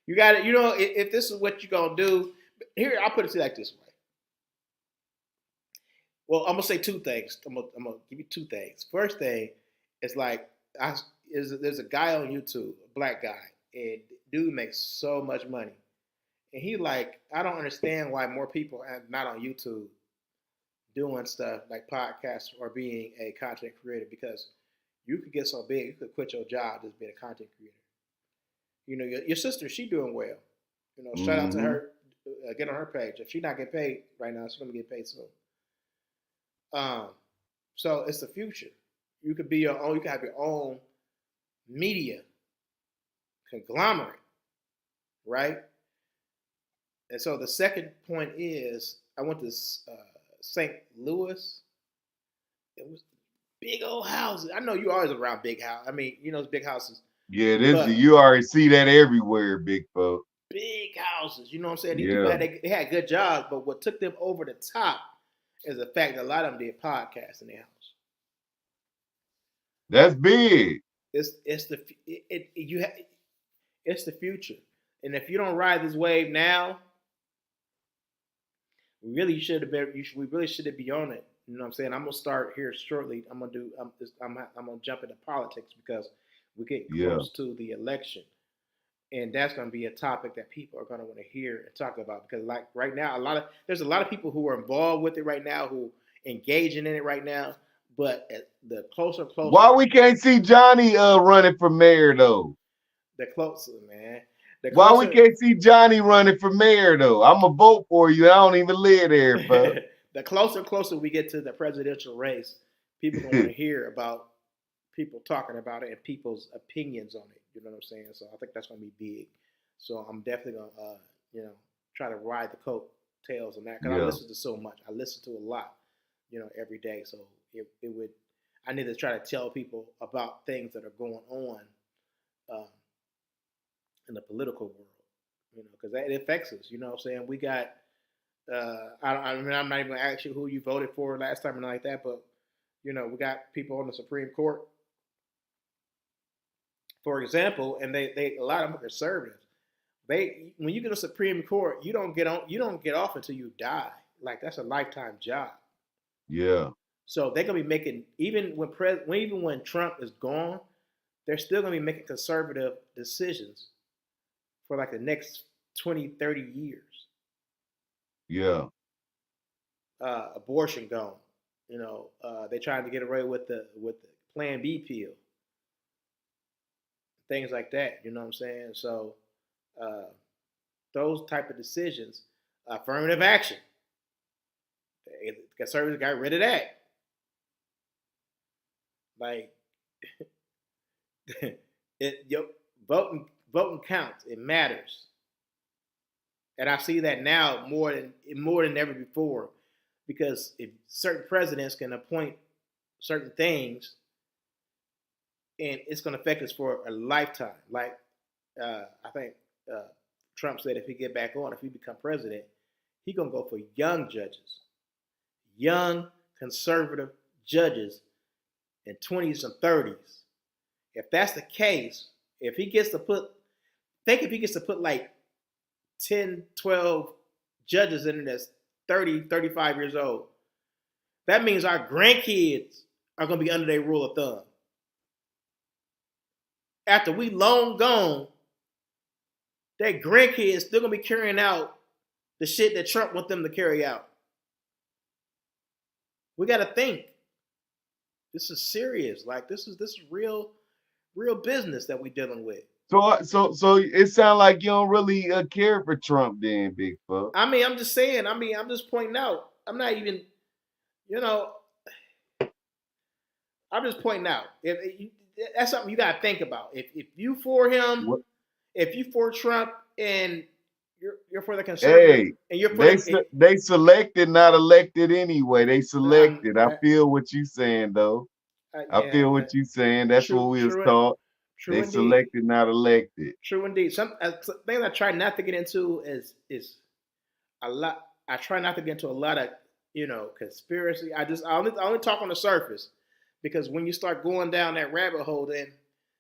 You got it. If this is what you're gonna do, here I'll put it to you like this way. Well, I'm gonna say two things. I'm gonna give you two things. First thing is like there's a guy on YouTube, a black guy, and dude makes so much money. And he like, I don't understand why more people are not on YouTube doing stuff like podcasts or being a content creator, because you could get so big, you could quit your job just being a content creator. Your sister, she doing well. Shout out to Hmm. her. Get on her page. If she not getting paid right now, she's gonna get paid soon. Um, so it's the future. You could be your own. You can have your own media conglomerate, right? And so the second point is, I went to St. Louis. It was big old houses. I know you always around big house. I mean, it's big houses, Yeah, but you already see that everywhere, big folk. big houses. You know what I'm saying? These people Yeah. they had good jobs, but what took them over the top is the fact that a lot of them did podcasts in their house. That's big. It's the it you ha, it's the future, and if you don't ride this wave now, we really should have been. We really should be on it. You know what I'm saying? I'm gonna start here shortly. I'm gonna do. I'm gonna jump into politics because we're getting Yeah. close to the election, and that's going to be a topic that people are going to want to hear and talk about, because like right now there's a lot of people who are involved with it right now, who engaging in it right now, but the closer and Why closer we can't see Johnny running for mayor though? the closer, man, the Why we closer can't see Johnny running for mayor though? I'm a vote for you. I don't even live there, folks. the closer and closer we get to the presidential race, people going to want to hear about people talking about it and people's opinions on it. You know what I'm saying? So I think that's going to be big. So I'm definitely going to, try to ride the coattails on that, because I Yeah. listen to so much. I listen to a lot, every day. So it would, I need to try to tell people about things that are going on uh, in the political world, because it affects us. You know what I'm saying? We got I mean, I'm not even gonna ask you who you voted for last time or nothing like that, but we got people on the Supreme Court, for example, and they a lot of them are conservative. They when you get to the Supreme Court, you don't get off until you die. Like that's a lifetime job. Yeah. So they're gonna be making even when Trump is gone, they're still gonna be making conservative decisions for like the next 20, 30 years. Yeah. Abortion gone. They're trying to get away with the Plan B pill, things like that. You know what I'm saying? So uh, those type of decisions, affirmative action, the conservatives got rid of that. Like your voting counts. It matters, and I see that now more than ever before, because if certain presidents can appoint certain things, and it's going to affect us for a lifetime. Like I think uh, Trump said, if he get back on, if he become president, he gonna go for young judges, young conservative judges in 20s and 30s. If that's the case, if he gets to put, think if he gets to put like 10, 12 judges in there that's 30, 35 years old, that means our grandkids are going to be under their rule of thumb. After we long gone, their grandkids still going to be carrying out the shit that Trump want them to carry out. We got to think. This is serious. Like this is real business that we dealing with. So it sounds like you don't really care for Trump, then, Big Fuck. I mean, I'm just saying. I mean, I'm just pointing out. I'm not even, you know, I'm just pointing out. That's something you got to think about. If you for him, What? if you for Trump, and you're for the conservative, Hey, and you're for the, they selected, not elected anyway. They selected. I uh, feel what you saying, though. I yeah, feel what you saying. That's what we was true, taught. true They indeed, selected, not elected. true indeed. Some things I try not to get into is a lot. I try not to get into a lot of conspiracy. I only talk on the surface, because when you start going down that rabbit hole, then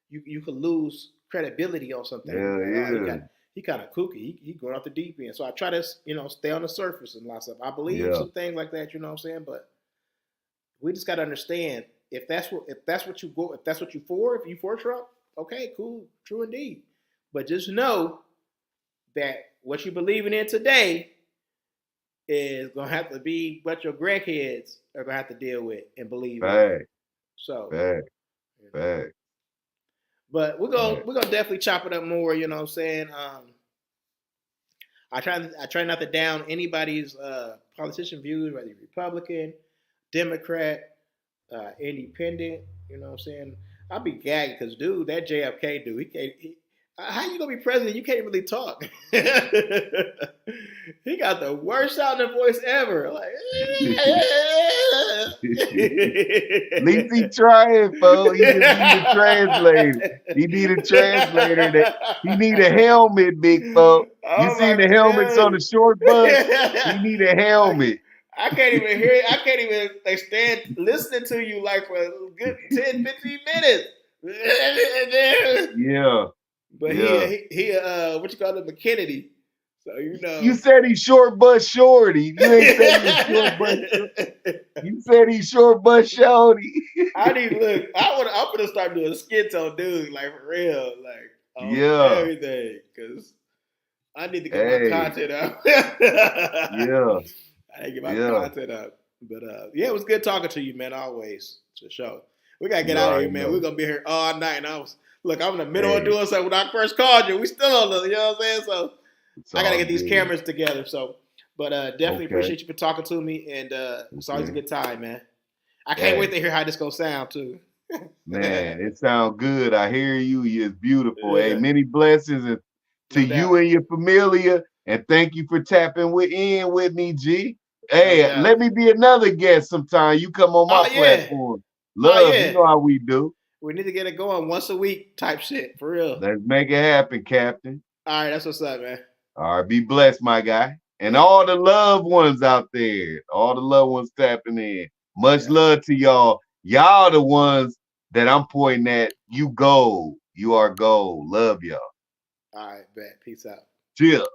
you could lose credibility on some things. Yeah, Like, yeah, he kind of kooky. He going off the deep end. So I try to stay on the surface and lots of. I believe yeah. some things like that. You know what I'm saying? But we just got to understand, if that's what you go, if that's what you for, if you for Trump, okay, cool, true indeed. But just know that what you believing in today is gonna have to be what your grandkids are gonna have to deal with and believe in. Fact, So, fact, you know. fact, But we're gonna fact. we're gonna definitely chop it up more. You know what I'm saying? I try not to down anybody's politician views, whether you're Republican, Democrat, independent. You know what I'm saying? I'll be gagging because, dude, that JFK dude, he can't. How you gonna be president? You can't really talk. He got the worst sounding voice ever. Like, At least he trying, folks. He just need a translator. He need a translator. He need a helmet, big folk. You oh seen my the helmets on god! the short bus? He need a I, helmet. I can't even hear it. I can't even like stand listening to you like for a good 10, 15 minutes. Yeah, But yeah. he what you call it, McKennedy. So You said he short bus shorty. You ain't said he was short bus shorty. You said he short bus shorty. I need look. I'm gonna start doing skits on dudes like for real, like on Yeah. everything, because I need to get my Hey. content up. Yeah. I need to get my Yeah. content up. But yeah, it was good talking to you, man. Always, for sure. We gotta get You out of already here, man. We're know. gonna be here all night. And I'm in the middle of Hey, doing something when I first called you. We still on the, you know what I'm saying? So it's I gotta all get these good. cameras together. So, but definitely Okay. appreciate you for talking to me, and it's always a Okay. good time, man. I can't wait Hey, to hear how this gonna sound too. man, it sounds good. I hear you. It's beautiful. Hey, Yeah, many blessings to no you doubt, and your familia. And thank you for tapping in with me, G. no Hey, doubt. let me be another guest sometime. You come on Oh my yeah, platform. oh Love, you yeah. know how we do. We need to get it going once a week type shit for real. Let's make it happen, Captain. All right, that's what's up, man. All right, be blessed, my guy. And all the loved ones out there, all the loved ones tapping in. Much Yeah. love to y'all. Y'all the ones that I'm pointing at. You gold. You are gold. Love y'all. All right, bet. Peace out. Chill.